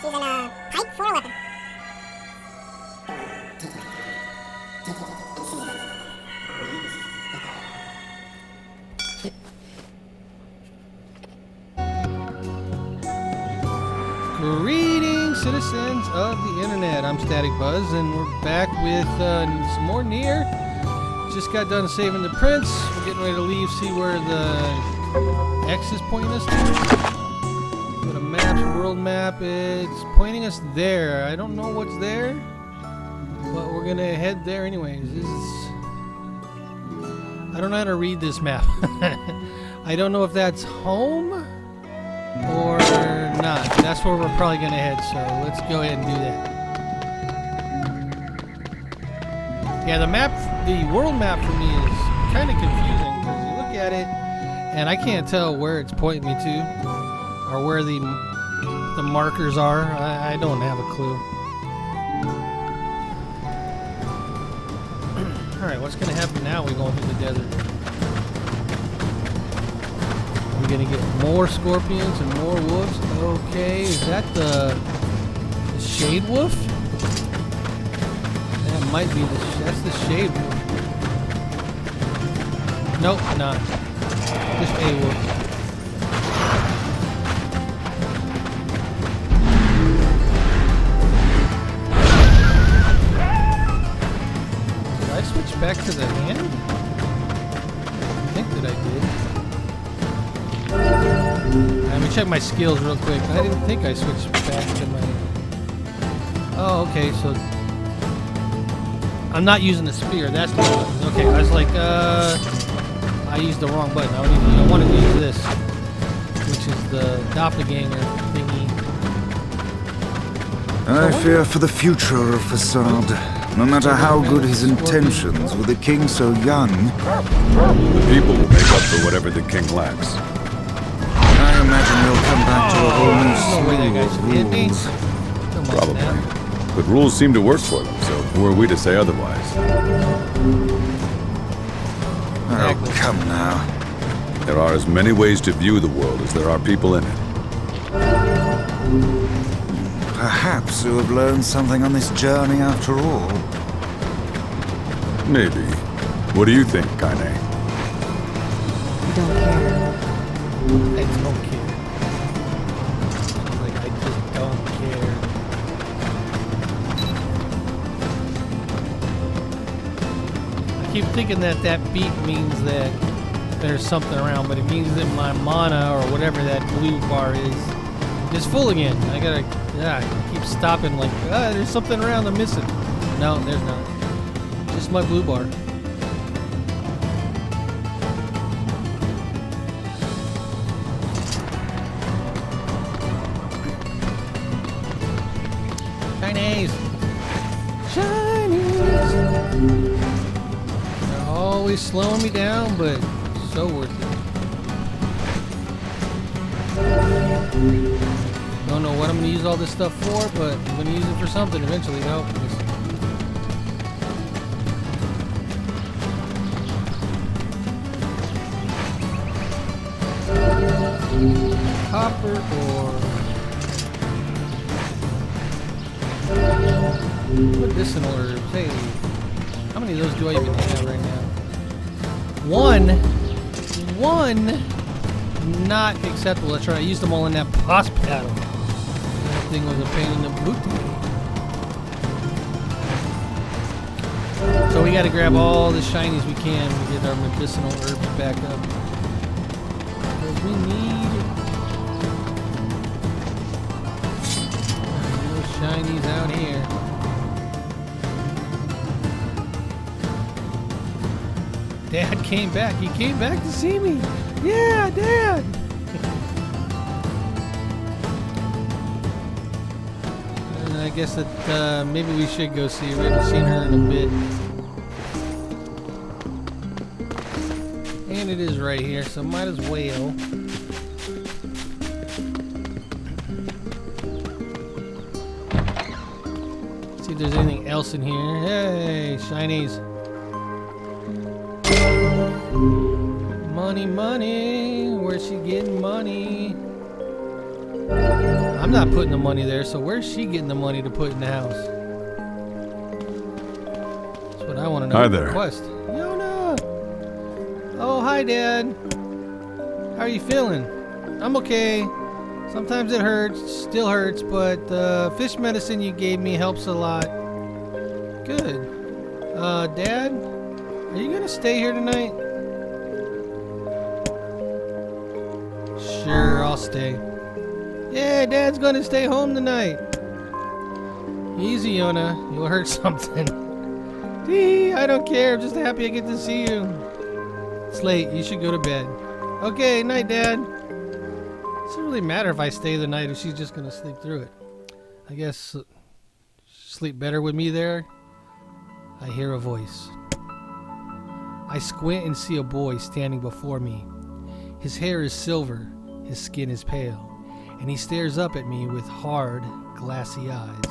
She's in a pipe for a weapon. Greetings, citizens of the internet. I'm Static Buzz, and we're back with some more Nier. Just got done saving the prince. We're getting ready to leave, see where the X is pointing us to. Go to maps, world map. It's pointing us there. I don't know what's there, but we're gonna head there anyways. I don't know how to read this map. I don't know if that's home or not. That's where we're probably gonna head, so let's go ahead and do that. Yeah, the map, the world map for me is kind of confusing because you look at it and I can't tell where it's pointing me to or where the markers are. I don't have a clue. Alright, what's gonna happen now? We're going through the desert. We're gonna get more scorpions and more wolves. Okay, is that the shade wolf? That might be that's the shade wolf. Nope, not. Just a wolf. Did I switch back to the hand? I think that I did. Let me check my skills real quick. I didn't think I switched back to my... Oh, okay, so... I'm not using the spear, that's the button. Okay, I was like, I used the wrong button. I wanted to use this, which is the doppelganger thingy. I fear for the future of Facade. No matter how good his intentions with a king so young... The people will make up for whatever the king lacks. I imagine he'll come back to a whole new slew of rules. Probably. But rules seem to work for them, so who are we to say otherwise? Oh, come now. There are as many ways to view the world as there are people in it. Perhaps you have learned something on this journey after all. Maybe. What do you think, Kaine? I don't care. I don't care. Like, I just don't care. I keep thinking that beat means that there's something around, but it means that my mana or whatever that blue bar is full again. I keep stopping like, there's something around I'm missing. No, there's not. Just my blue bar. Chinese. They're always slowing me down, but so worth it. Don't know what I'm going to use all this stuff for, but I'm going to use it for something eventually. Though. Copper or medicinal herbs. Hey, how many of those do I even have right now? One, not acceptable. Let's try. I used them all in that boss battle. That thing was a pain in the booty. So we got to grab all the shinies we can to get our medicinal herbs back up. Because we need those shinies out here. Dad came back. He came back to see me. Yeah, Dad. I guess that maybe we should go see her. We haven't seen her in a bit. And it is right here, so might as well. See if there's anything else in here. Hey, shinies. Money, money. Where's she getting money? I'm not putting the money there, so where's she getting the money to put in the house? That's what I want to know. Hi there. Request. Yona! Oh, hi, Dad. How are you feeling? I'm okay. Sometimes it hurts, still hurts, but the fish medicine you gave me helps a lot. Good. Dad, are you gonna stay here tonight? Sure, I'll stay. Yeah, Dad's gonna stay home tonight. Easy, Yona. You'll hurt something. Dee, I don't care. I'm just happy I get to see you. It's late. You should go to bed. Okay, night, Dad. Doesn't really matter if I stay the night if she's just gonna sleep through it. I guess sleep better with me there. I hear a voice. I squint and see a boy standing before me. His hair is silver, his skin is pale, and he stares up at me with hard, glassy eyes.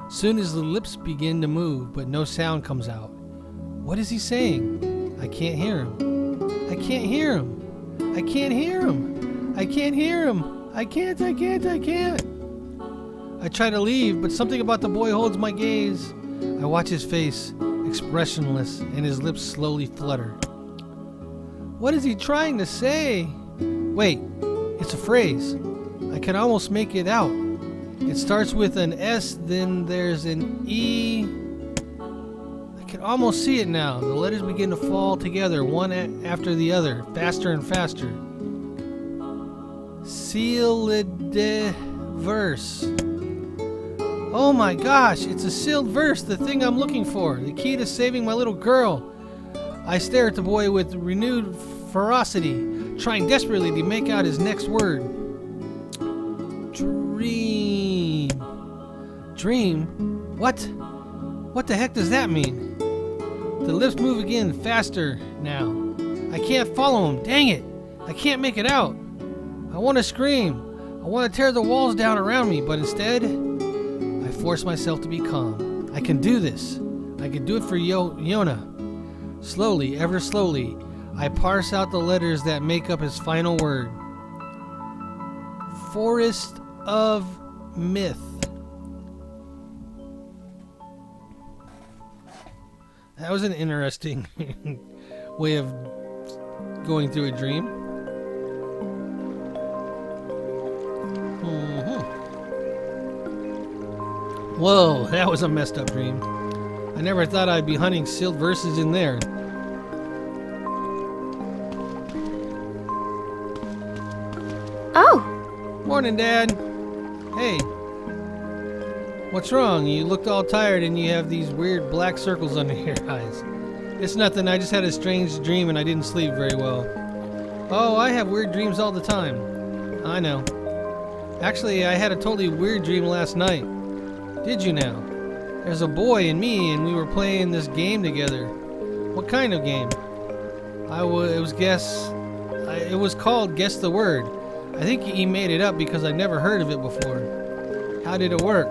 Soon as the lips begin to move, but no sound comes out. What is he saying? I can't hear him. I can't hear him. I can't hear him. I can't hear him. I can't. I try to leave, but something about the boy holds my gaze. I watch his face, expressionless, and his lips slowly flutter. What is he trying to say? Wait, it's a phrase. I can almost make it out. It starts with an S, then there's an E. I can almost see it now. The letters begin to fall together, one after the other, faster and faster. Sealed verse. Oh my gosh, it's a sealed verse, the thing I'm looking for, the key to saving my little girl. I stare at the boy with renewed ferocity, trying desperately to make out his next word. Dream. Dream? What? What the heck does that mean? The lips move again, faster now. I can't follow him, dang it. I can't make it out. I want to scream. I want to tear the walls down around me, but instead, I force myself to be calm. I can do this. I can do it for Yona. Slowly, ever slowly, I parse out the letters that make up his final word. Forest of Myth. That was an interesting way of going through a dream. Whoa, that was a messed up dream. I never thought I'd be hunting sealed verses in there. Oh, Morning, Dad. Hey. What's wrong? You looked all tired and you have these weird black circles under your eyes. It's nothing. I just had a strange dream and I didn't sleep very well. Oh, I have weird dreams all the time. I know. Actually, I had a totally weird dream last night. Did you now? There's a boy and me and we were playing this game together. What kind of game? It was called Guess the Word. I think he made it up because I never heard of it before. How did it work?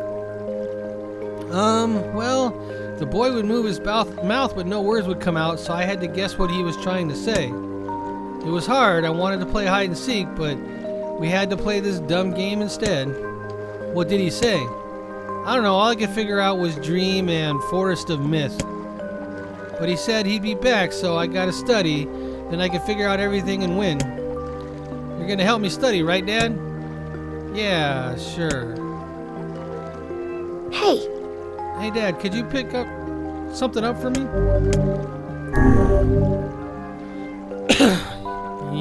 Well, the boy would move his mouth but no words would come out, so I had to guess what he was trying to say. It was hard. I wanted to play hide and seek, but we had to play this dumb game instead. What did he say? I don't know. All I could figure out was dream and forest of myth. But he said he'd be back, so I gotta study, then I could figure out everything and win. You're gonna help me study, right, Dad? Yeah, sure. hey, Hey, Dad, could you pick up something up for me?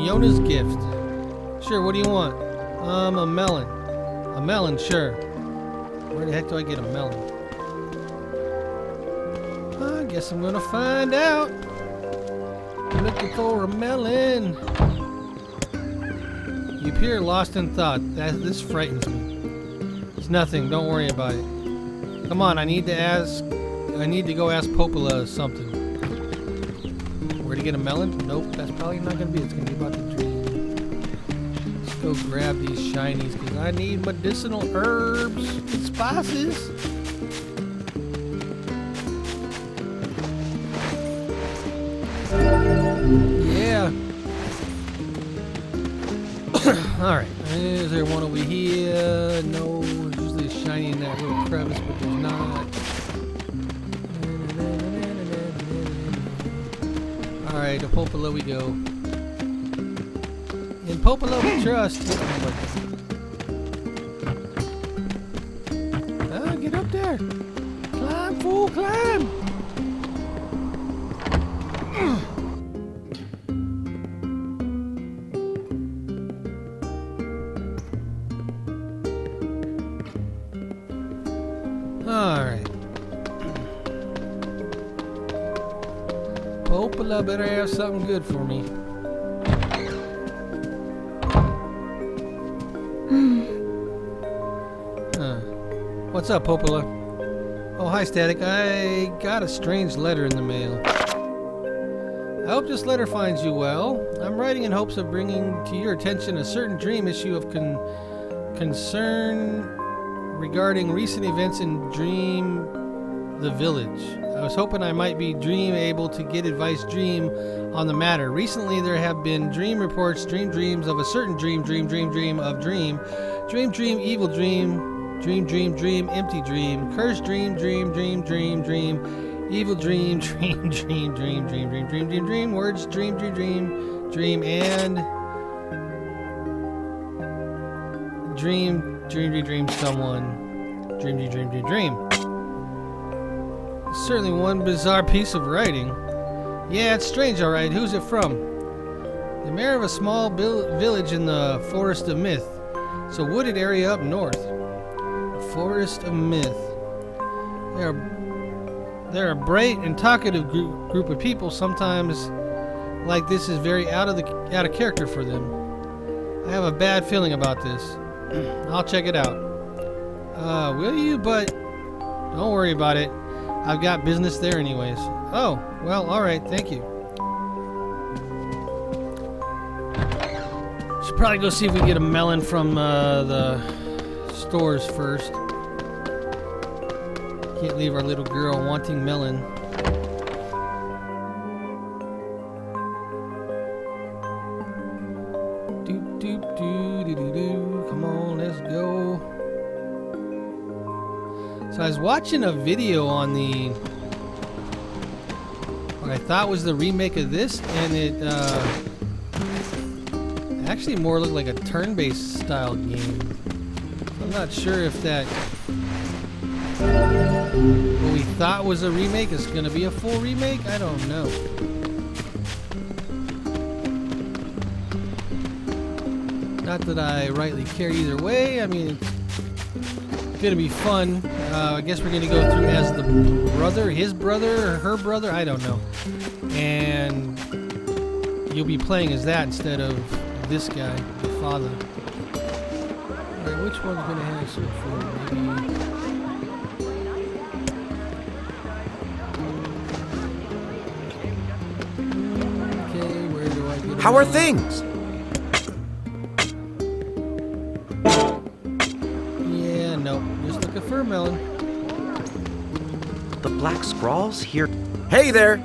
Yona's gift. Sure, what do you want? A melon. A melon, sure. Where the heck do I get a melon? I guess I'm gonna find out. I'm looking for a melon. You appear lost in thought. This frightens me. It's nothing. Don't worry about it. Come on, I need to go ask Popola something. Where to get a melon? Nope, that's probably not gonna be it. It's gonna be about the dream. Let's go grab these shinies because I need medicinal herbs and spices. Yeah. Alright, is there one over here? No, it's usually shiny in that little crevice, but there's not. Alright, to Popola we go. In Popola we trust. Ah, get up there. Climb, fool, climb. Alright. Popola better have something good for me. What's up, Popola? Oh, hi, Static. I got a strange letter in the mail. I hope this letter finds you well. I'm writing in hopes of bringing to your attention a certain dream issue of concern regarding recent events in Dream the Village. I was hoping I might be able to get advice on the matter. Recently there have been dream reports, dreams of a certain dream, evil dream, empty dream, cursed dream, evil dream, words, dream, and dream, someone, dream. Certainly one bizarre piece of writing. Yeah, it's strange, alright. Who's it from? The mayor of a small village in the Forest of Myth. It's a wooded area up north. Forest of Myth. They're a bright and talkative group of people. Sometimes, like this, is very out of character for them. I have a bad feeling about this. I'll check it out. Will you? But don't worry about it. I've got business there anyways. Oh, well, alright, thank you. Should probably go see if we can get a melon from the stores first. Can't leave our little girl wanting melon. Come on, let's go. So I was watching a video on what I thought was the remake of this, and it actually more looked like a turn-based style game. I'm not sure if that what we thought was a remake is going to be a full remake. I don't know. Not that I rightly care either way. I mean, it's going to be fun. I guess we're going to go through as the brother, his brother, or her brother. I don't know. And you'll be playing as that instead of this guy, the father. Alright, which one's going to have some food? Maybe... Okay, where do I get How are things? Yeah, no. Just looking for a melon. The Black Scrawls here. Hey there!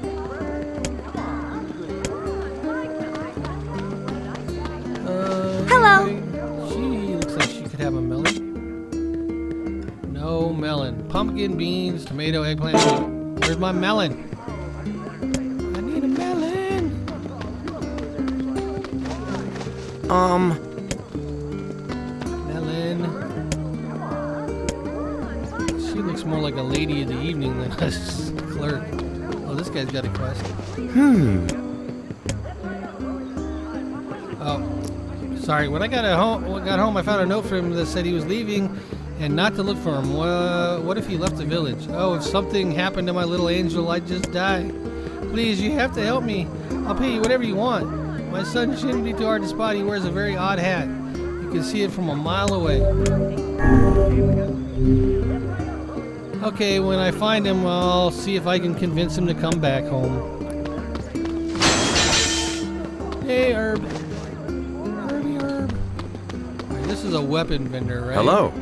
Hello. She looks like she could have a melon. No melon. Pumpkin, beans, tomato, eggplant. Where's my melon? I need a melon. Melon. She looks more like a lady of the evening than a clerk. Oh, this guy's got a quest. Oh. Sorry, when I got home, I found a note from him that said he was leaving and not to look for him. What if he left the village? Oh, if something happened to my little angel, I'd just die. Please, you have to help me. I'll pay you whatever you want. My son shouldn't be too hard to spot. He wears a very odd hat. You can see it from a mile away. Okay, when I find him, I'll see if I can convince him to come back home. Hey, Herb. This is a weapon vendor, right? Hello.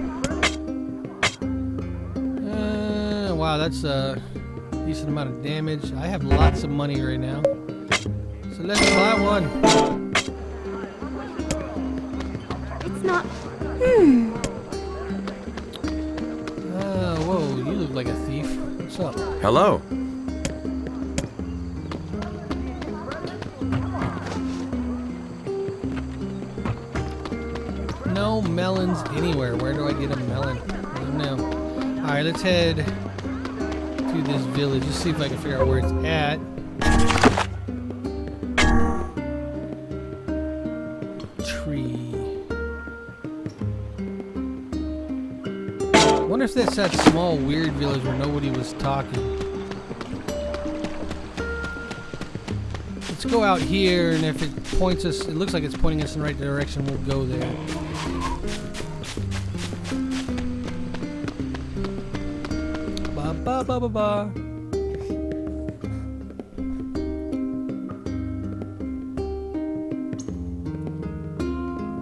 Wow, that's a decent amount of damage. I have lots of money right now. So let's buy one. not. Whoa, you look like a thief. What's up? Hello. No melons anywhere. Where do I get a melon? I don't know. Alright, let's head to this village. Just see if I can figure out where it's at. Tree. I wonder if that's that small weird village where nobody was talking. Let's go out here, and if it points us, it looks like it's pointing us in the right direction, we'll go there. Ba ba ba ba ba.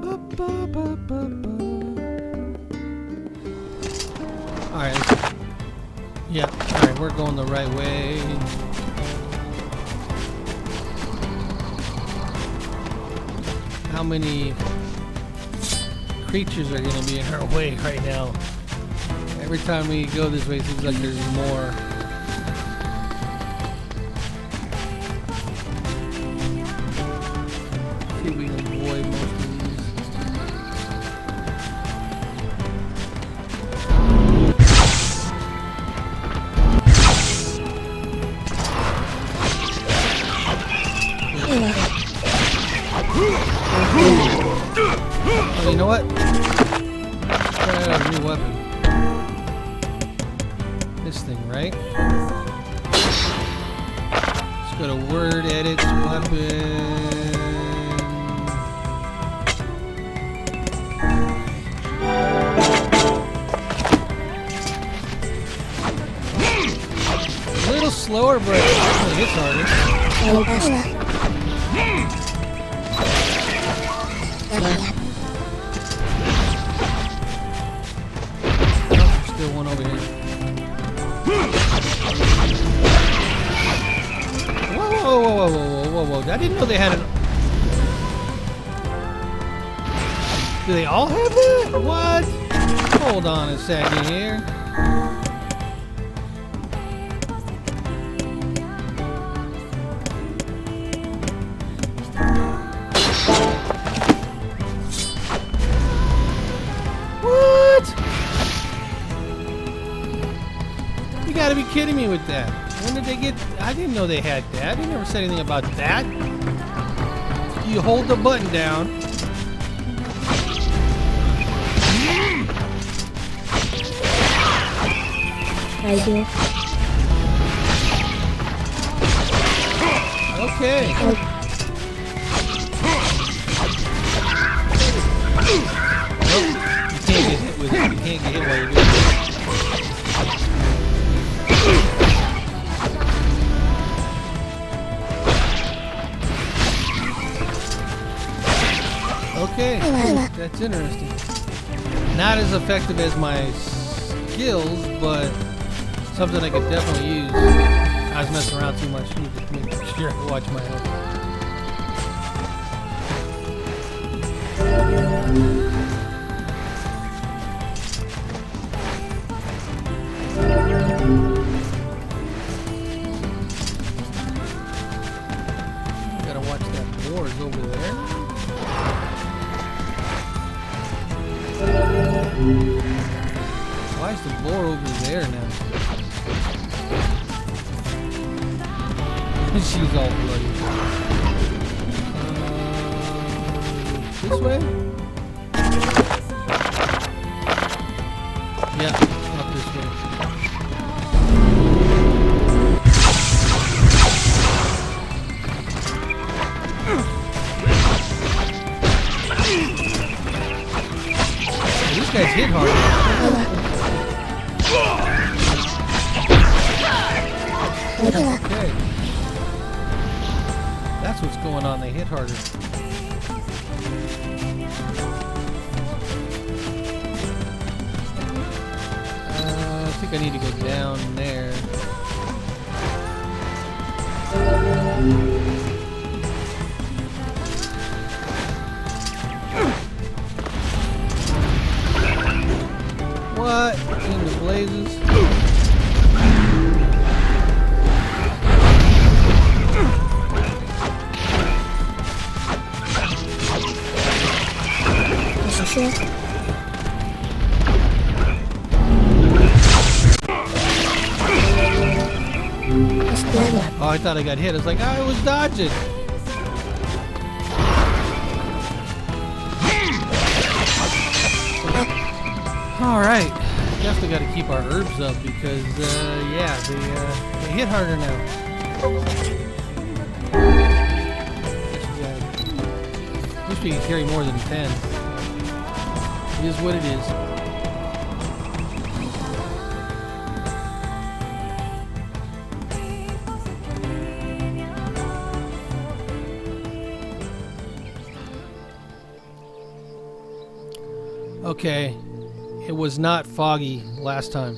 Ba ba ba ba ba. Alright, yeah, alright, we're going the right way. How many creatures are going to be in our way right now? Every time we go this way, it seems like there's more. See if we can avoid most of these. Oh, you know what? Let's try out a new weapon. This thing, right? Let's go to word, edit, weapon. A little slower, but it definitely hits harder. Still one over here. Whoa. I didn't know they had an... Do they all have that? What? Hold on a second here. You gotta be kidding me with that. When did they get... I didn't know they had that. They never said anything about that. You hold the button down. I do. Okay. Nope. You can't get hit with it. You can't get hit while you're doing it. Okay, that's interesting. Not as effective as my skills, but something I could definitely use. I was messing around too much. Need to make sure I watch my health. Gotta watch that board over there. Why is the floor over there now? She's all bloody. This way? Yeah, up this way. These guys hit hard. Okay. That's what's going on. They hit harder. I think I need to go down there. What in the blazes? Is she sure? Oh, I thought I got hit. I was like, I was dodging. Alright. Definitely got to keep our herbs up because, yeah, they hit harder now. Wish we could carry more than 10. It is what it is. Okay, it was not foggy last time.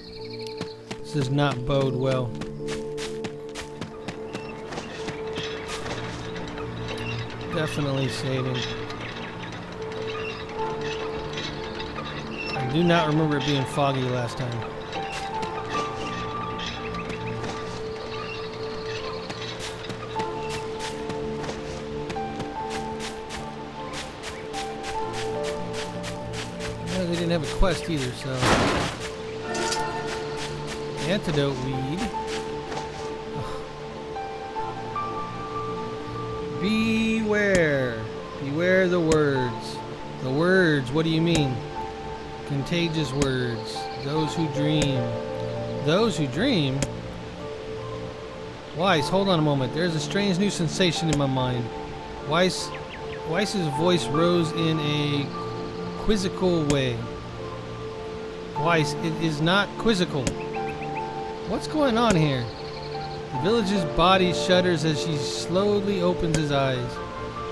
This does not bode well. Definitely saving. I do not remember it being foggy last time. They didn't have a quest either, so... Antidote weed. Beware. Beware the words. The words, what do you mean? Contagious words. Those who dream. Those who dream? Weiss, hold on a moment. There's a strange new sensation in my mind. Weiss's voice rose in a quizzical way. Weiss, it is not quizzical. What's going on here? The villager's body shudders as she slowly opens his eyes.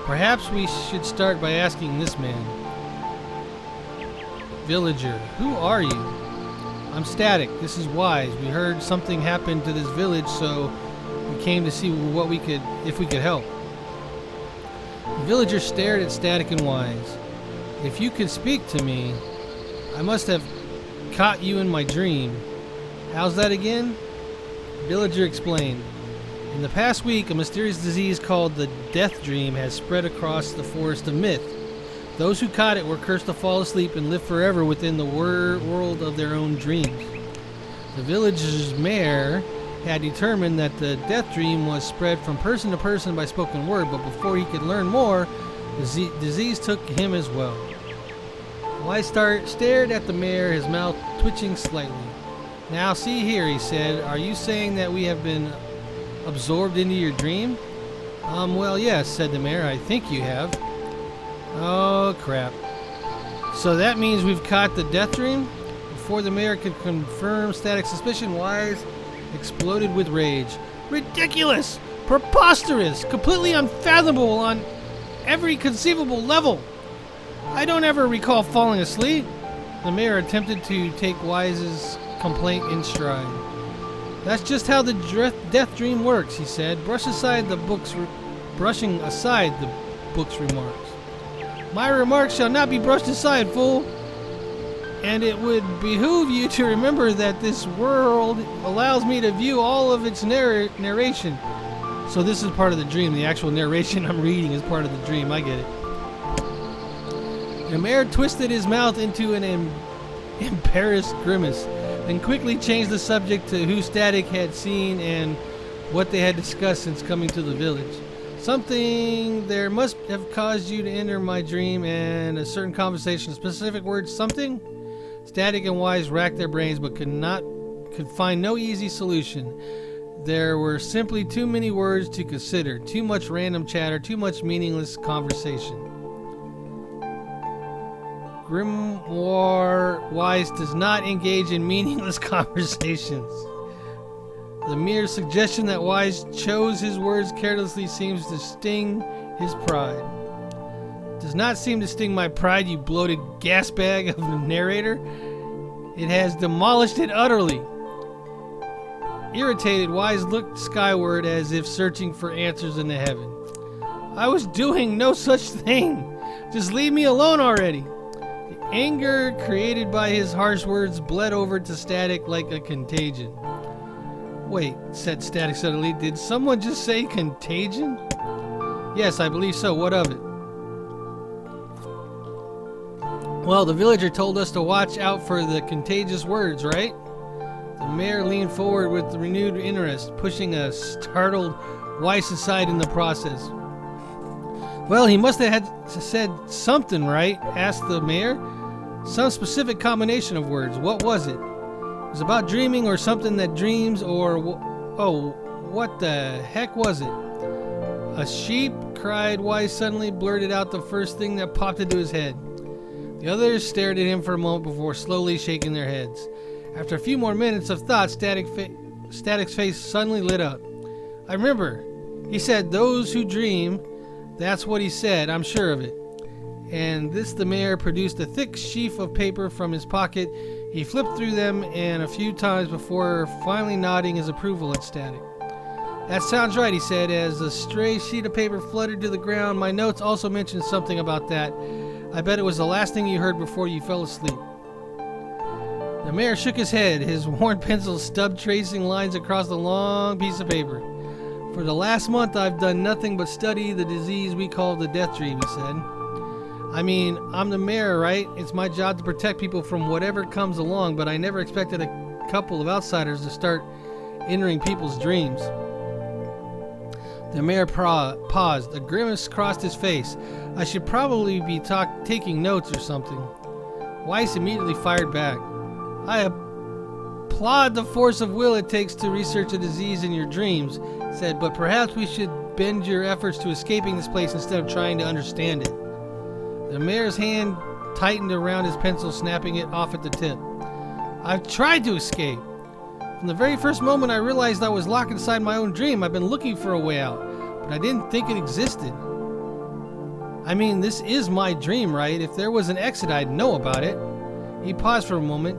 Perhaps we should start by asking this man. Villager, who are you? I'm Static. This is Wise. We heard something happened to this village, so we came to see what we could, if we could help. The villager stared at Static and Wise. If you could speak to me, I must have caught you in my dream. How's that again? The villager explained. In the past week, a mysterious disease called the Death Dream has spread across the forest of myth. Those who caught it were cursed to fall asleep and live forever within the world of their own dreams. The village's mayor had determined that the Death Dream was spread from person to person by spoken word, but before he could learn more, the disease took him as well. Weiss stared at the mayor, his mouth twitching slightly. Now see here, he said, are you saying that we have been absorbed into your dream? Well, yes, said the mayor, I think you have. Oh, crap. So that means we've caught the Death Dream? Before the mayor could confirm Static's suspicion, Wise exploded with rage. Ridiculous! Preposterous! Completely unfathomable on every conceivable level! I don't ever recall falling asleep. The mayor attempted to take Wise's complaint in stride. That's just how the Death Dream works, he said, brushing aside the book's remarks. My remarks shall not be brushed aside, fool. And it would behoove you to remember that this world allows me to view all of its narration. So this is part of the dream. The actual narration I'm reading is part of the dream. I get it. The mayor twisted his mouth into an embarrassed grimace, then quickly changed the subject to who Static had seen and what they had discussed since coming to the village. Something there must have caused you to enter my dream, and a certain conversation, specific words, something? Static and Wise racked their brains but could find no easy solution. There were simply too many words to consider, too much random chatter, too much meaningless conversation. Grimoire Wise does not engage in meaningless conversations. The mere suggestion that Wise chose his words carelessly seems to sting his pride. Does not seem to sting my pride, you bloated gas bag of a narrator. It has demolished it utterly. Irritated, Wise looked skyward as if searching for answers in the heaven. I was doing no such thing. Just leave me alone already. The anger created by his harsh words bled over to Static like a contagion. Wait, said Static suddenly, did someone just say contagion? Yes, I believe so. What of it? Well, the villager told us to watch out for the contagious words, right? The mayor leaned forward with renewed interest, pushing a startled Weiss aside in the process. Well, he must have said something, right? Asked the mayor. Some specific combination of words. What was it? It was about dreaming or something that dreams or... what the heck was it? A sheep? Cried Weiss suddenly, blurted out the first thing that popped into his head. The others stared at him for a moment before slowly shaking their heads. After a few more minutes of thought, Static's face suddenly lit up. I remember. He said, those who dream. That's what he said, I'm sure of it. And the mayor produced a thick sheaf of paper from his pocket. He flipped through them and a few times before finally nodding his approval at Static. That sounds right, he said, as a stray sheet of paper fluttered to the ground. My notes also mentioned something about that. I bet it was the last thing you heard before you fell asleep. The mayor shook his head, his worn pencil stub tracing lines across the long piece of paper. For the last month, I've done nothing but study the disease we call the death dream, he said. I mean, I'm the mayor, right? It's my job to protect people from whatever comes along, but I never expected a couple of outsiders to start entering people's dreams. The mayor paused. A grimace crossed his face. I should probably be taking notes or something. Weiss immediately fired back. I applaud the force of will it takes to research a disease in your dreams, said, but perhaps we should bend your efforts to escaping this place instead of trying to understand it. The mayor's hand tightened around his pencil, snapping it off at the tip. I've tried to escape. From the very first moment I realized I was locked inside my own dream, I've been looking for a way out, but I didn't think it existed. I mean, this is my dream, right? If there was an exit, I'd know about it. He paused for a moment,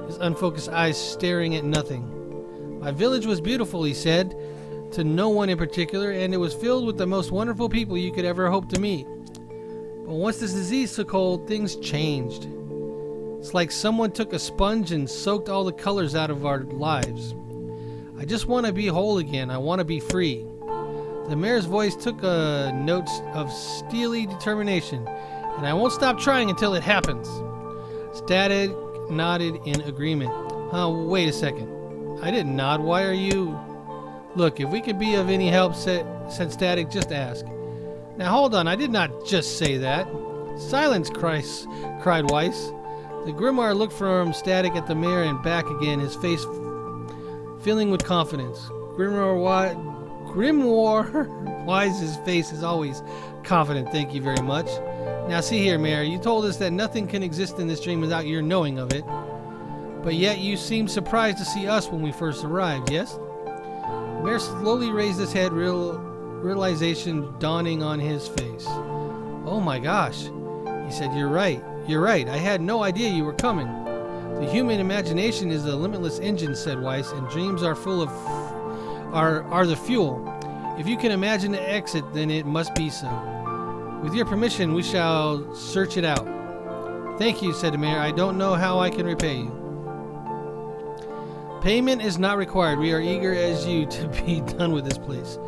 his unfocused eyes staring at nothing. My village was beautiful, he said, to no one in particular, and it was filled with the most wonderful people you could ever hope to meet. But once this disease took hold, things changed. It's like someone took a sponge and soaked all the colors out of our lives. I just want to be whole again. I want to be free. The mayor's voice took a note of steely determination, and I won't stop trying until it happens. Static nodded in agreement. Wait a second. I didn't nod. Why are you... Look, if we could be of any help, said Static, just ask. Now hold on, I did not just say that. Silence, cried Weiss. The Grimoire looked from Static at the mayor and back again, his face filling with confidence. Grimoire Wise's face is always confident, thank you very much. Now see here, Mayor, you told us that nothing can exist in this dream without your knowing of it. But yet you seemed surprised to see us when we first arrived, yes? The mayor slowly raised his head, realization dawning on his face. Oh my gosh, he said, you're right. I had no idea you were coming. The human imagination is a limitless engine, said Weiss, and dreams are full of... are the fuel. If you can imagine the exit, then it must be so. With your permission, we shall search it out. Thank you, said the mayor. I don't know how I can repay you. Payment is not required. We are eager as you to be done with this place.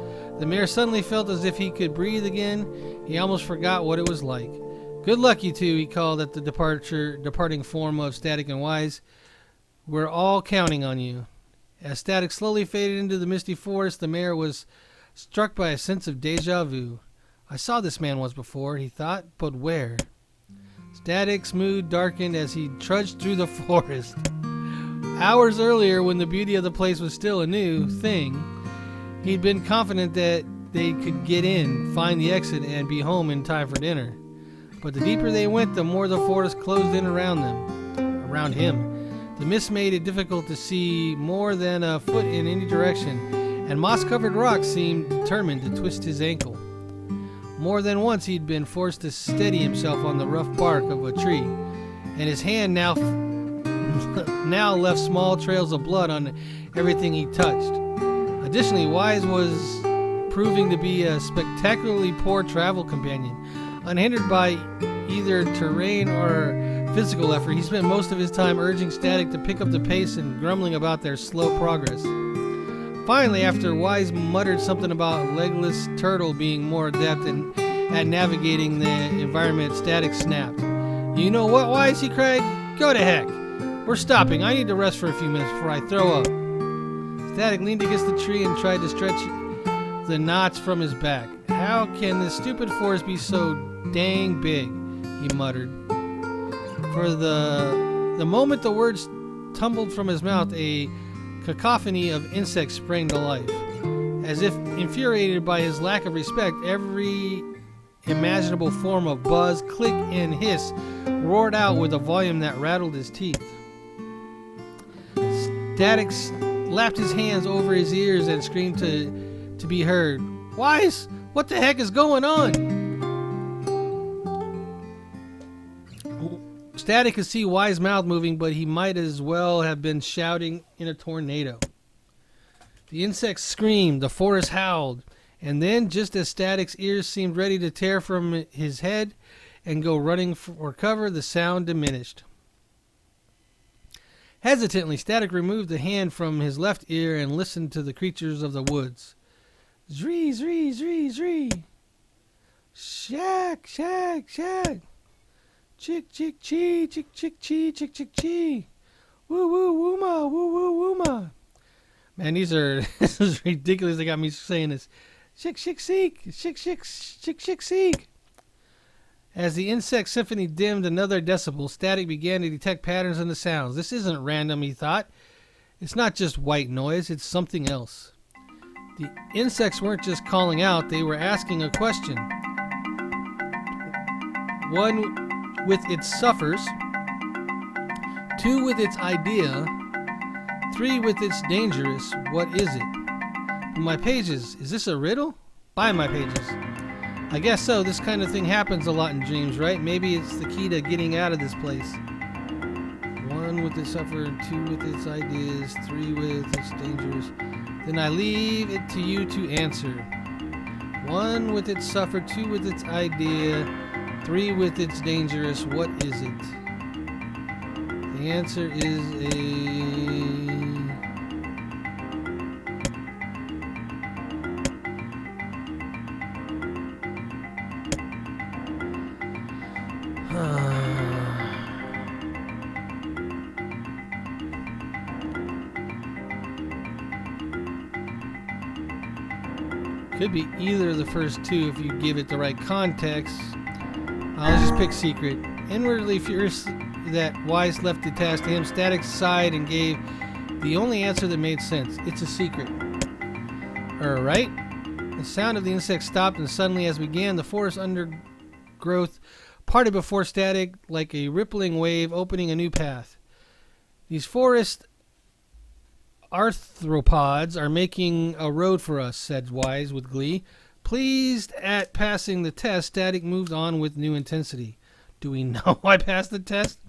The mayor suddenly felt as if he could breathe again. He almost forgot what it was like. Good luck, you two, he called at the departing form of Static and Weiss. We're all counting on you. As Static slowly faded into the misty forest, the mayor was struck by a sense of deja vu. I saw this man once before, he thought, but where? Static's mood darkened as he trudged through the forest. Hours earlier, when the beauty of the place was still a new thing, he'd been confident that they could get in, find the exit, and be home in time for dinner. But the deeper they went, the more the forest closed in around him. The mist made it difficult to see more than a foot in any direction, and moss-covered rocks seemed determined to twist his ankle. More than once he'd been forced to steady himself on the rough bark of a tree, and his hand now left small trails of blood on everything he touched. Additionally, Weiss was proving to be a spectacularly poor travel companion, unhindered by either terrain or physical effort, he spent most of his time urging Static to pick up the pace and grumbling about their slow progress. Finally, after Wise muttered something about Legless Turtle being more adept at navigating the environment, Static snapped. You know what, Wise, he cried? Go to heck. We're stopping. I need to rest for a few minutes before I throw up. Static leaned against the tree and tried to stretch the knots from his back. How can this stupid forest be so dang big? He muttered. For the moment the words tumbled from his mouth, a cacophony of insects sprang to life. As if infuriated by his lack of respect, every imaginable form of buzz, click, and hiss roared out with a volume that rattled his teeth. Static slapped his hands over his ears and screamed to be heard. Wise, what the heck is going on? Static could see Wise's mouth moving, but he might as well have been shouting in a tornado. The insects screamed, the forest howled, and then, just as Static's ears seemed ready to tear from his head and go running for cover, the sound diminished. Hesitantly, Static removed the hand from his left ear and listened to the creatures of the woods. Zree, zree, zree, zree. Shack, shack, shack. Chick, chick, chee, chick, chick, chee, chick, chick, chee. Woo, woo, wooma, woo, woo, wooma. Man, this is ridiculous. They got me saying this. Chick, chick, seek, chick, chick, chick, chick, seek. As the insect symphony dimmed another decibel, Static began to detect patterns in the sounds. This isn't random, he thought. It's not just white noise, it's something else. The insects weren't just calling out, they were asking a question. One with its suffers, two with its idea, three with its dangerous, what is it? My pages, is this a riddle? Buy my pages. I guess so, this kind of thing happens a lot in dreams, right? Maybe it's the key to getting out of this place. One with its suffer, two with its ideas, three with its dangerous. Then I leave it to you to answer. One with its suffer, two with its idea, three with its dangerous, what is it? The answer is could be either of the first two if you give it the right context. I'll just pick secret. Inwardly furious that Wise left the task to him, Static sighed and gave the only answer that made sense. It's a secret. Right? The sound of the insect stopped, and suddenly, as began, the forest undergrowth parted before Static like a rippling wave, opening a new path. These forest arthropods are making a road for us, said Wise with glee. Pleased at passing the test, Static moved on with new intensity. Do we know I passed the test?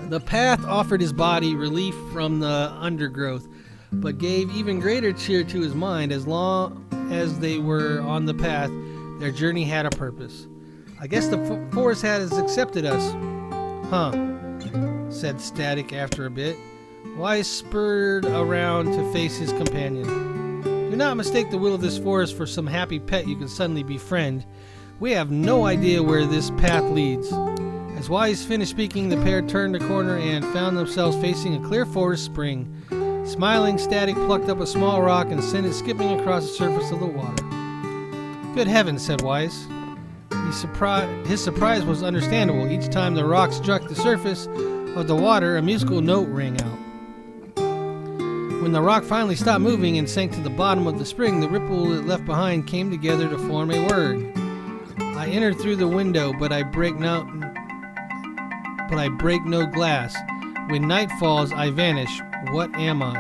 The path offered his body relief from the undergrowth, but gave even greater cheer to his mind. As long as they were on the path, their journey had a purpose. I guess the forest has accepted us. Huh, said Static after a bit. Wise spurred around to face his companion. Do not mistake the will of this forest for some happy pet you can suddenly befriend. We have no idea where this path leads. As Wise finished speaking, the pair turned a corner and found themselves facing a clear forest spring. Smiling, Static plucked up a small rock and sent it skipping across the surface of the water. Good heavens, said Wise. His surprise was understandable. Each time the rock struck the surface of the water, a musical note rang out. When the rock finally stopped moving and sank to the bottom of the spring, the ripple it left behind came together to form a word. I entered through the window, but I break no glass. When night falls, I vanish. What am I?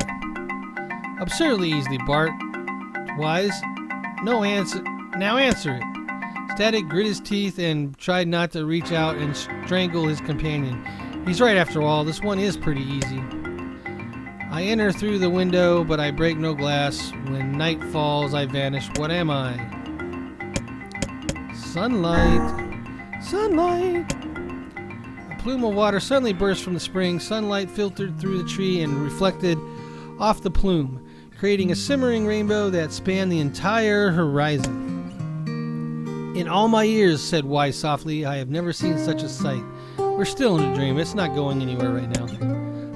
Absurdly easily, Bart. Wise. No answer. Now answer it. Static grit his teeth and tried not to reach out and strangle his companion. He's right after all. This one is pretty easy. I enter through the window, but I break no glass. When night falls, I vanish. What am I? Sunlight. Sunlight! A plume of water suddenly burst from the spring. Sunlight filtered through the tree and reflected off the plume, creating a shimmering rainbow that spanned the entire horizon. In all my years, said Wise softly, I have never seen such a sight. We're still in a dream. It's not going anywhere right now.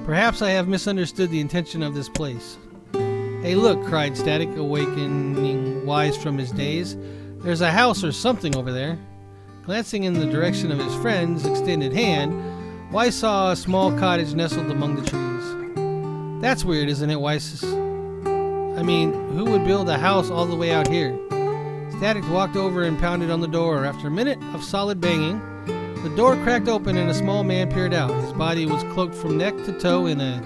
Perhaps I have misunderstood the intention of this place. Hey, look, cried Static, awakening Wise from his daze. There's a house or something over there. Glancing in the direction of his friend's extended hand, Wise saw a small cottage nestled among the trees. That's weird, isn't it, Wise? I mean, who would build a house all the way out here? Static walked over and pounded on the door. After a minute of solid banging, the door cracked open and a small man peered out. His body was cloaked from neck to toe in a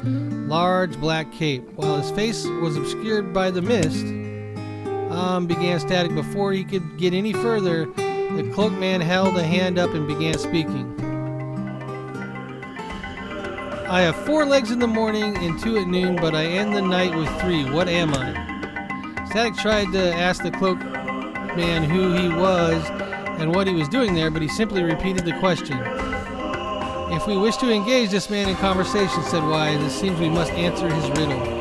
large black cape, while his face was obscured by the mist. Began Static. Before he could get any further, the cloaked man held a hand up and began speaking. I have 4 legs in the morning and 2 at noon, but I end the night with 3. What am I? Static tried to ask the cloaked man who he was and what he was doing there, but he simply repeated the question. If we wish to engage this man in conversation, said Wise, it seems we must answer his riddle.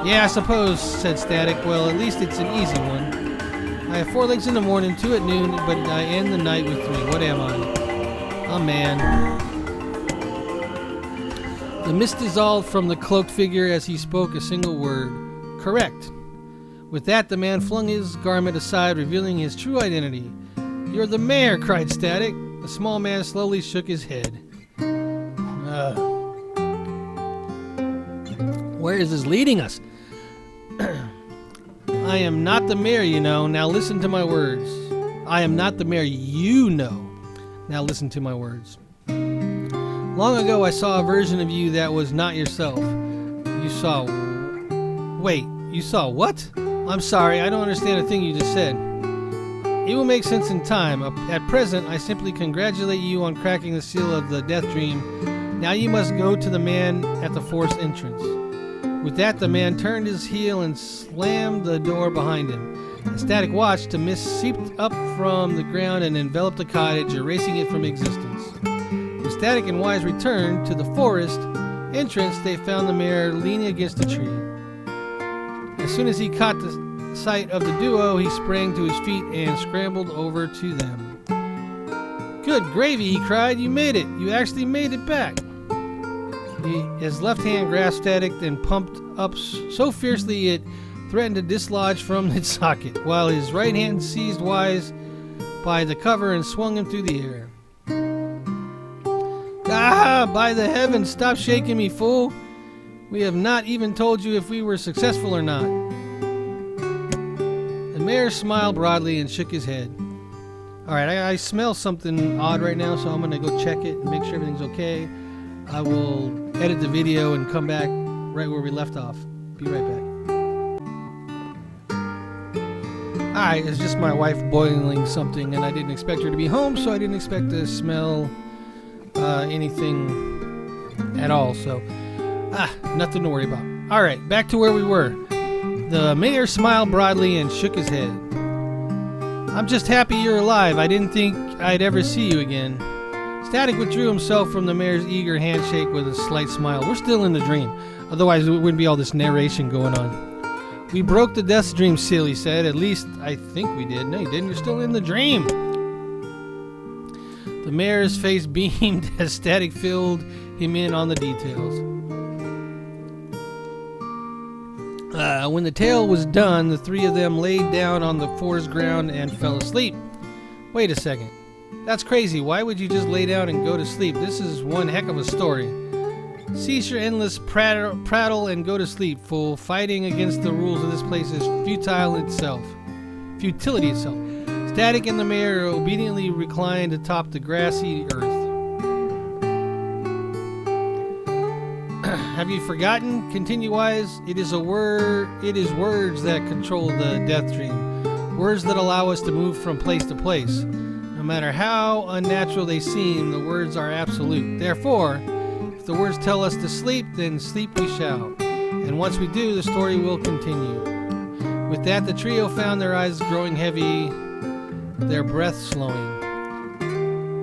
Yeah, I suppose, said Static. Well, at least it's an easy one. I have 4 legs in the morning, 2 at noon, but I end the night with 3. What am I? A man. The mist dissolved from the cloaked figure as he spoke a single word. Correct. With that, the man flung his garment aside, revealing his true identity. You're the mayor, cried Static. The small man slowly shook his head. Where is this leading us? I am not the mayor, you know. Now listen to my words. I am not the mayor, you know. Now listen to my words. Long ago, I saw a version of you that was not yourself. You saw... Wait, you saw what? I'm sorry, I don't understand a thing you just said. It will make sense in time. At present, I simply congratulate you on cracking the seal of the death dream. Now you must go to the man at the forest entrance. With that, the man turned his heel and slammed the door behind him. As Static watched, a mist seeped up from the ground and enveloped the cottage, erasing it from existence. When Static and Wise returned to the forest entrance, they found the mayor leaning against a tree. As soon as he caught the sight of the duo, he sprang to his feet and scrambled over to them. Good gravy, he cried. You made it. You actually made it back. His left hand grasped Static and pumped up so fiercely it threatened to dislodge from its socket, while his right hand seized Wise by the cover and swung him through the air. Ah, by the heavens, stop shaking me, fool. We have not even told you if we were successful or not. The mayor smiled broadly and shook his head. Alright, I smell something odd right now, so I'm going to go check it and make sure everything's okay. I will edit the video and come back right where we left off. Be right back. Alright, it's just my wife boiling something, and I didn't expect her to be home, so I didn't expect to smell anything at all, so nothing to worry about. Alright, back to where we were. The mayor smiled broadly and shook his head. I'm just happy you're alive. I didn't think I'd ever see you again. Static withdrew himself from the mayor's eager handshake with a slight smile. We're still in the dream. Otherwise, there wouldn't be all this narration going on. We broke the death dream seal, he said. At least, I think we did. No, you didn't. You're still in the dream. The mayor's face beamed as Static filled him in on the details. When the tale was done, the 3 of them laid down on the forest ground and fell asleep. Wait a second. That's crazy. Why would you just lay down and go to sleep? This is one heck of a story. Cease your endless prattle and go to sleep, fool. Fighting against the rules of this place is futility itself. Static and the mayor obediently reclined atop the grassy earth. Have you forgotten? Continue Wise. It is words that control the death dream. Words that allow us to move from place to place. No matter how unnatural they seem, the words are absolute. Therefore, if the words tell us to sleep, then sleep we shall. And once we do, the story will continue. With that, the trio found their eyes growing heavy, their breath slowing.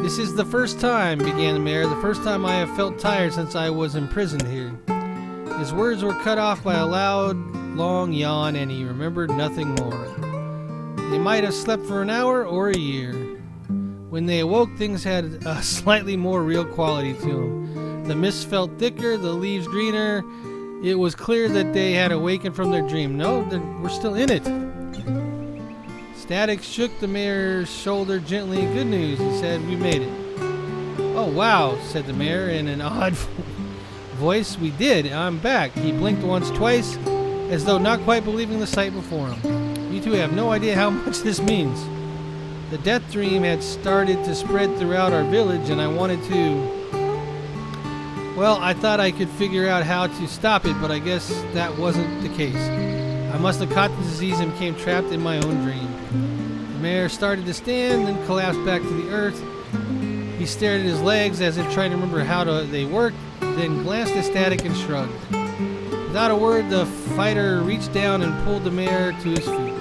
This is the first time, began the mayor, the first time I have felt tired since I was imprisoned here. His words were cut off by a loud, long yawn, and he remembered nothing more. They might have slept for an hour or a year. When they awoke, things had a slightly more real quality to them. The mist felt thicker, the leaves greener. It was clear that they had awakened from their dream. No, we're still in it. Static shook the mayor's shoulder gently. Good news, he said. We made it. Oh, wow, said the mayor in an odd voice. We did. I'm back. He blinked once, twice, as though not quite believing the sight before him. You two have no idea how much this means. The death dream had started to spread throughout our village, and I wanted to... Well, I thought I could figure out how to stop it, but I guess that wasn't the case. I must have caught the disease and became trapped in my own dream. The mayor started to stand, then collapsed back to the earth. He stared at his legs as if trying to remember how they worked, then glanced at Static and shrugged. Without a word, the fighter reached down and pulled the mayor to his feet.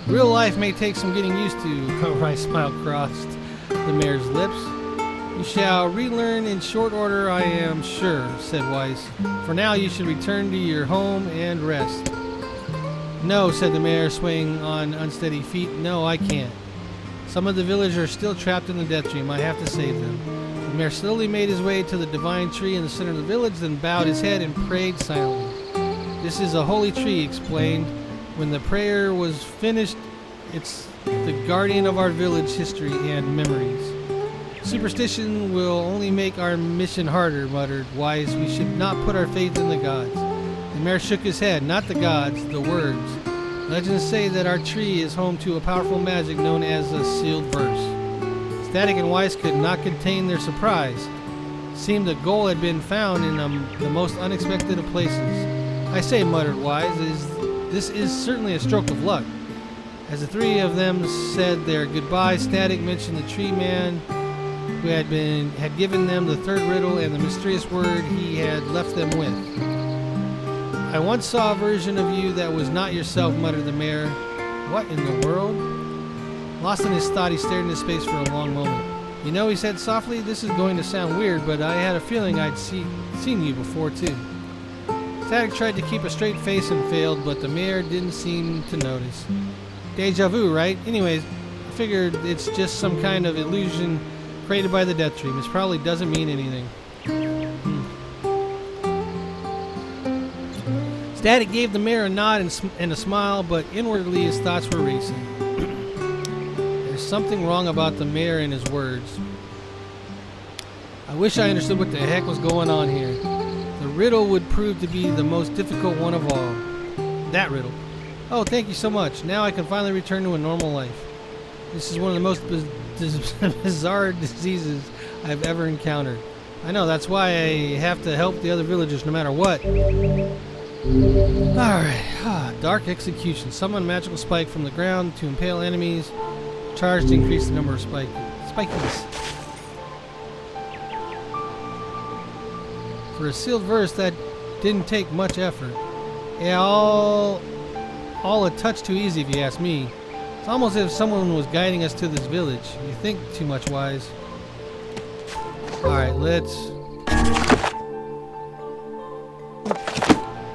Real life may take some getting used to. A wry smile crossed the mayor's lips. You shall relearn in short order, I am sure, said Weiss. For now, you should return to your home and rest. No, said the mayor, swaying on unsteady feet. No, I can't. Some of the villagers are still trapped in the death dream. I have to save them. The mayor slowly made his way to the divine tree in the center of the village, then bowed his head and prayed silently. This is a holy tree, he explained. When the prayer was finished, it's the guardian of our village history and memories. Superstition will only make our mission harder, muttered Wise. We should not put our faith in the gods. The mayor shook his head. Not the gods, the words. Legends say that our tree is home to a powerful magic known as a sealed verse. Static and Wise could not contain their surprise. It seemed the goal had been found in the most unexpected of places. I say, muttered Wise, this is certainly a stroke of luck. As the three of them said their goodbyes, Static mentioned the tree man who had given them the third riddle and the mysterious word he had left them with. I once saw a version of you that was not yourself, muttered the mayor. What in the world? Lost in his thought, he stared into space for a long moment. You know, he said softly, this is going to sound weird, but I had a feeling I'd seen you before too. Static tried to keep a straight face and failed, but the mayor didn't seem to notice. Deja vu, right? Anyways, I figured it's just some kind of illusion created by the death dream. This probably doesn't mean anything. Static gave the mayor a nod and a smile, but inwardly his thoughts were racing. There's something wrong about the mayor and his words. I wish I understood what the heck was going on here. The riddle would prove to be the most difficult one of all. That riddle. Oh, thank you so much. Now I can finally return to a normal life. This is one of the most bizarre diseases I've ever encountered. I know, that's why I have to help the other villagers no matter what. Alright, Dark Execution. Summon magical spike from the ground to impale enemies. Charge to increase the number of spikies. For a sealed verse, that didn't take much effort. Yeah, all a touch too easy if you ask me. It's almost as if someone was guiding us to this village. You think too much, Wise. Alright, let's...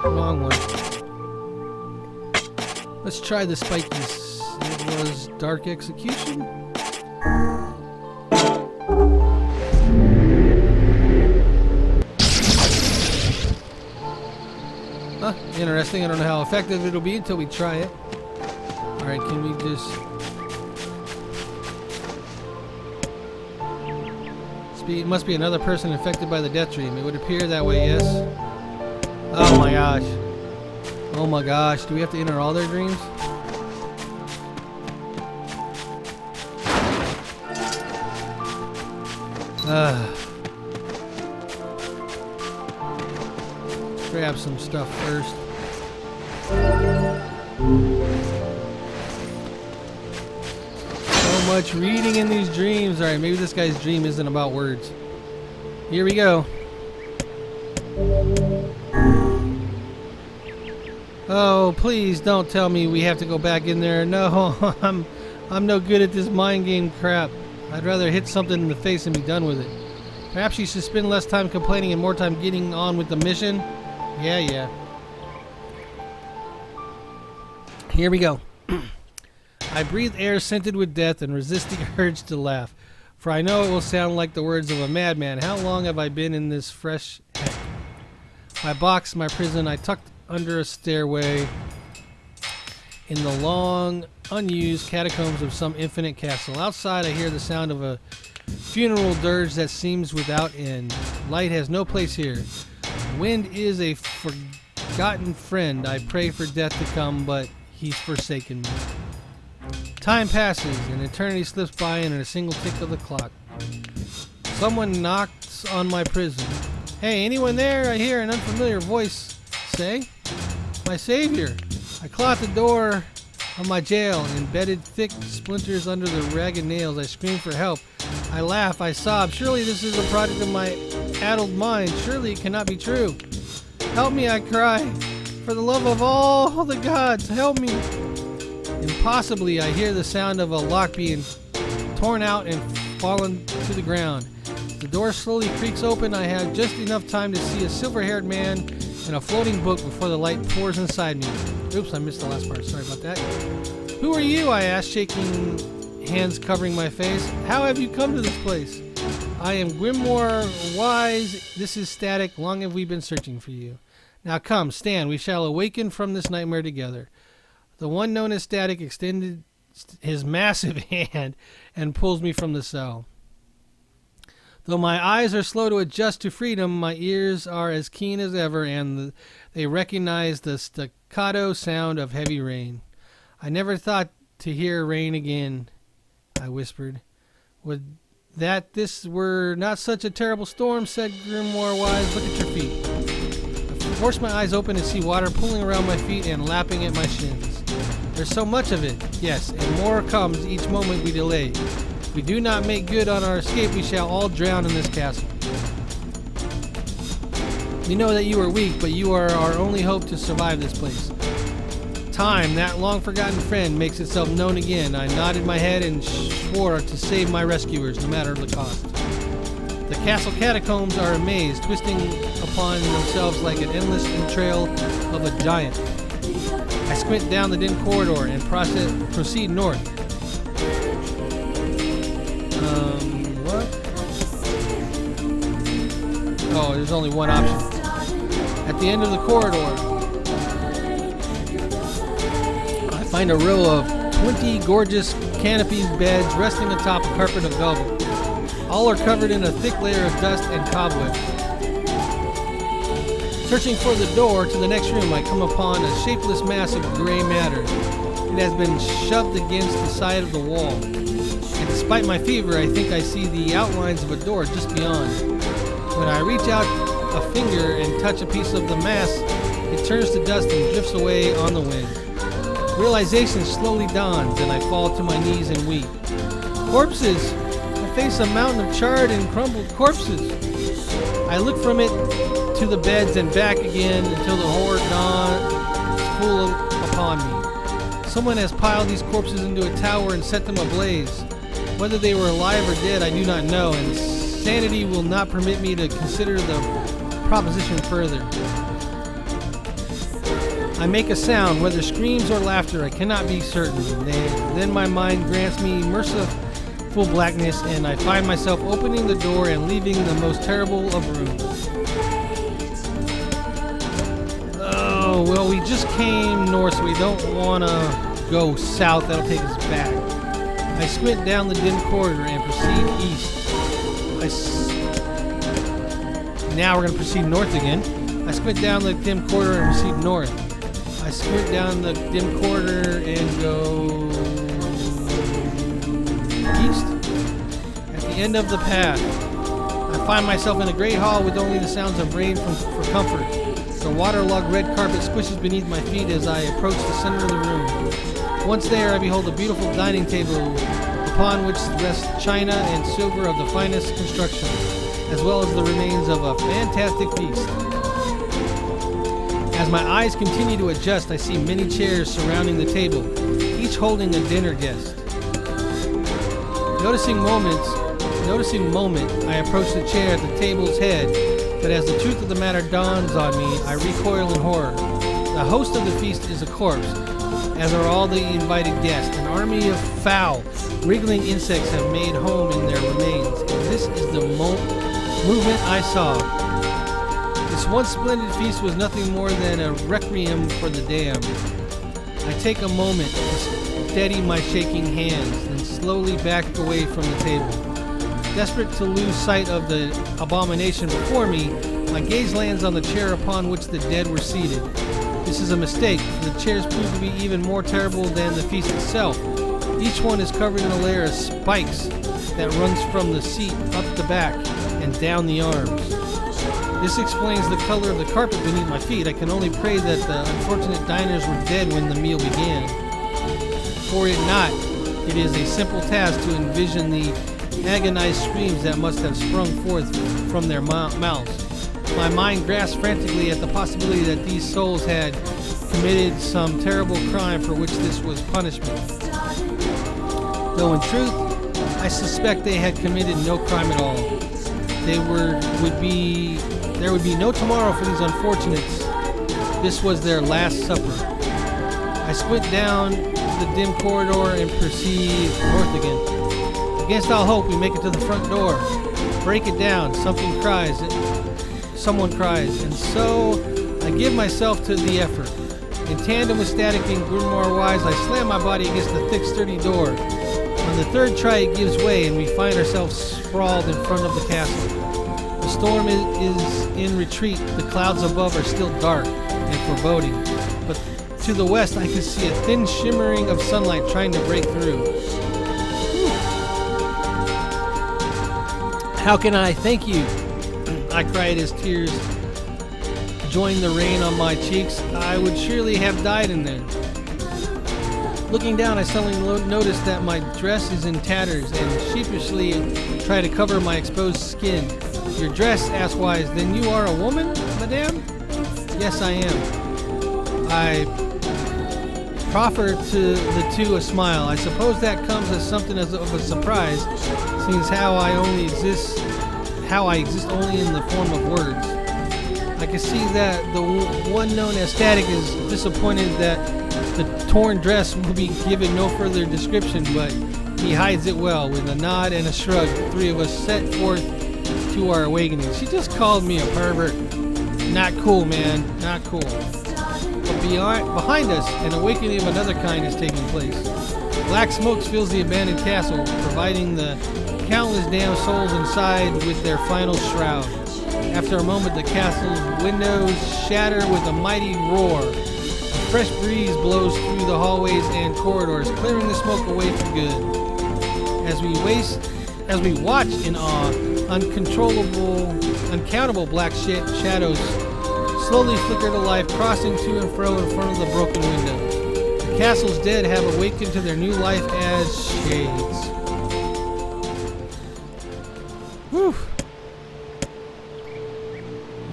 Wrong one. Let's try the spikies. It was Dark Execution? Huh, interesting. I don't know how effective it'll be until we try it. Alright, can we just... It must be another person infected by the death dream. It would appear that way, yes? Oh my gosh. Oh my gosh. Do we have to enter all their dreams? Grab some stuff first. So much reading in these dreams. Alright, maybe this guy's dream isn't about words. Here we go. Oh, please don't tell me we have to go back in there. No, I'm no good at this mind game crap. I'd rather hit something in the face and be done with it. Perhaps you should spend less time complaining and more time getting on with the mission? Yeah. Here we go. I breathe air scented with death and resist the urge to laugh, for I know it will sound like the words of a madman. How long have I been in this fresh heck? My box, my prison, I tucked under a stairway in the long, unused catacombs of some infinite castle. Outside, I hear the sound of a funeral dirge that seems without end. Light has no place here. Wind is a forgotten friend. I pray for death to come, but he's forsaken me. Time passes, and eternity slips by in a single tick of the clock. Someone knocks on my prison. Hey, anyone there? I hear an unfamiliar voice say. My savior. I claw at the door of my jail, embedded thick splinters under the ragged nails. I scream for help. I laugh, I sob. Surely this is a product of my addled mind. Surely it cannot be true. Help me, I cry. For the love of all the gods, help me. Impossibly, I hear the sound of a lock being torn out and fallen to the ground. The door slowly creaks open. I have just enough time to see a silver-haired man and a floating book before the light pours inside me. Oops, I missed the last part. Sorry about that. Who are you? I asked, shaking hands covering my face. How have you come to this place? I am Grimoire Wise. This is Static. Long have we been searching for you. Now come, stand. We shall awaken from this nightmare together. The one known as Static extended his massive hand and pulls me from the cell. Though my eyes are slow to adjust to freedom, my ears are as keen as ever, and they recognize the staccato sound of heavy rain. I never thought to hear rain again, I whispered. Would that this were not such a terrible storm, said Grimoire Wise. Look at your feet. I force my eyes open and see water pooling around my feet and lapping at my shins. There's so much of it, yes, and more comes each moment we delay. If we do not make good on our escape, we shall all drown in this castle. We know that you are weak, but you are our only hope to survive this place. Time, that long-forgotten friend, makes itself known again. I nodded my head and swore to save my rescuers, no matter the cost. The castle catacombs are a maze, twisting upon themselves like an endless trail of a giant. I squint down the dim corridor and proceed north. What? Oh, there's only one option. At the end of the corridor, I find a row of 20 gorgeous canopied beds resting atop a carpet of velvet. All are covered in a thick layer of dust and cobwebs. Searching for the door to the next room, I come upon a shapeless mass of gray matter. It has been shoved against the side of the wall. And despite my fever, I think I see the outlines of a door just beyond. When I reach out a finger and touch a piece of the mass, it turns to dust and drifts away on the wind. Realization slowly dawns, and I fall to my knees and weep. Corpses! I face a mountain of charred and crumbled corpses. I look from it to the beds and back again until the horrid dawn is full upon me. Someone has piled these corpses into a tower and set them ablaze. Whether they were alive or dead, I do not know, and sanity will not permit me to consider the proposition further. I make a sound, whether screams or laughter, I cannot be certain. Then my mind grants me merciful blackness, and I find myself opening the door and leaving the most terrible of rooms. Oh, well, we just came north, so we don't want to go south. That'll take us back. I squint down the dim corridor and proceed east. Now we're going to proceed north again. I squint down the dim corridor and proceed north. I squint down the dim corridor and go east. At the end of the path, I find myself in a great hall with only the sounds of rain for comfort. The waterlogged red carpet squishes beneath my feet as I approach the center of the room. Once there, I behold a beautiful dining table upon which rests china and silver of the finest construction, as well as the remains of a fantastic feast. As my eyes continue to adjust, I see many chairs surrounding the table, each holding a dinner guest. Noticing moment, I approach the chair at the table's head, but as the truth of the matter dawns on me, I recoil in horror. The host of the feast is a corpse, as are all the invited guests. An army of foul, wriggling insects have made home in their remains, and this is the movement I saw. This once splendid feast was nothing more than a requiem for the damned. I take a moment to steady my shaking hands, then slowly back away from the table. Desperate to lose sight of the abomination before me, my gaze lands on the chair upon which the dead were seated. This is a mistake. The chairs prove to be even more terrible than the feast itself. Each one is covered in a layer of spikes that runs from the seat up the back and down the arms. This explains the color of the carpet beneath my feet. I can only pray that the unfortunate diners were dead when the meal began. For it not, it is a simple task to envision the agonized screams that must have sprung forth from their mouths. My mind grasps frantically at the possibility that these souls had committed some terrible crime for which this was punishment. Though in truth, I suspect they had committed no crime at all. There would be no tomorrow for these unfortunates. This was their last supper. I squint down the dim corridor and proceed north again. Against all hope, we make it to the front door. Break it down. Someone cries, and so I give myself to the effort. In tandem with Static and Grimoire-wise, I slam my body against the thick, sturdy door. On the third try, it gives way, and we find ourselves sprawled in front of the castle. The storm is in retreat. The clouds above are still dark and foreboding, but to the west, I can see a thin shimmering of sunlight trying to break through. How can I thank you? I cried as tears joined the rain on my cheeks. I would surely have died in there. Looking down, I suddenly noticed that my dress is in tatters and sheepishly try to cover my exposed skin. Your dress, asked Wise. Then you are a woman, madame? Yes, I am. I proffer to the two a smile. I suppose that comes as something of a surprise, seeing how I exist only in the form of words. I can see that the one known as Static is disappointed that the torn dress will be given no further description, but he hides it well. With a nod and a shrug, the three of us set forth to our awakening. She just called me a pervert. Not cool, man. Not cool. But behind us, an awakening of another kind is taking place. Black smoke fills the abandoned castle, providing the countless damned souls inside with their final shroud. After a moment, the castle's windows shatter with a mighty roar. A fresh breeze blows through the hallways and corridors, clearing the smoke away for good. As we watch in awe, uncountable black shadows slowly flicker to life, crossing to and fro in front of the broken window. The castle's dead have awakened to their new life as shades. Whew.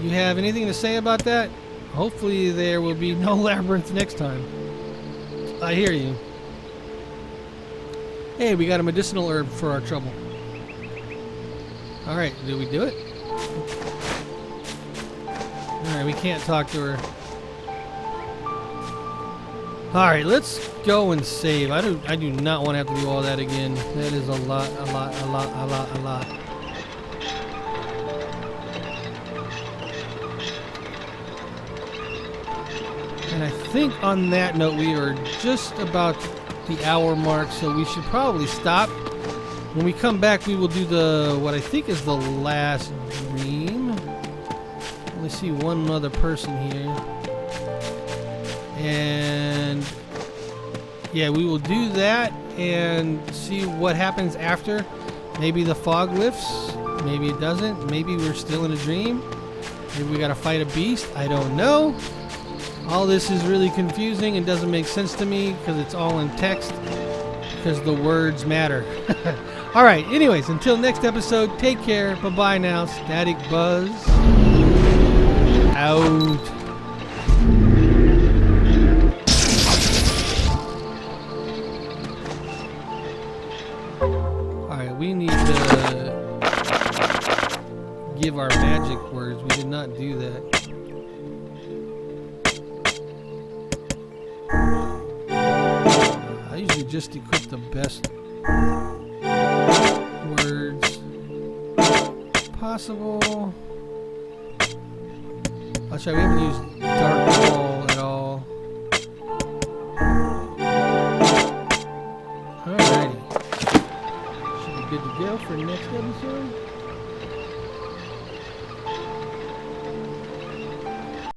You have anything to say about that? Hopefully there will be no labyrinth next time. I hear you. Hey, we got a medicinal herb for our trouble. Alright, did we do it? Alright, we can't talk to her. Alright, let's go and save. I do not want to have to do all that again. That is a lot. And I think on that note, we are just about the hour mark, so we should probably stop. When we come back, we will do what I think is the last dream. Let me see one other person here. And yeah, we will do that and see what happens after. Maybe the fog lifts, maybe it doesn't, maybe we're still in a dream, maybe we gotta fight a beast. I don't know. All this is really confusing and doesn't make sense to me because it's all in text, because the words matter. Alright, anyways, until next episode, take care. Bye-bye now. Static Buzz out. Alright, do that. I usually just equip the best words possible. I'll try. We haven't used Dark Wall at all. Alrighty. Should be good to go for next episode.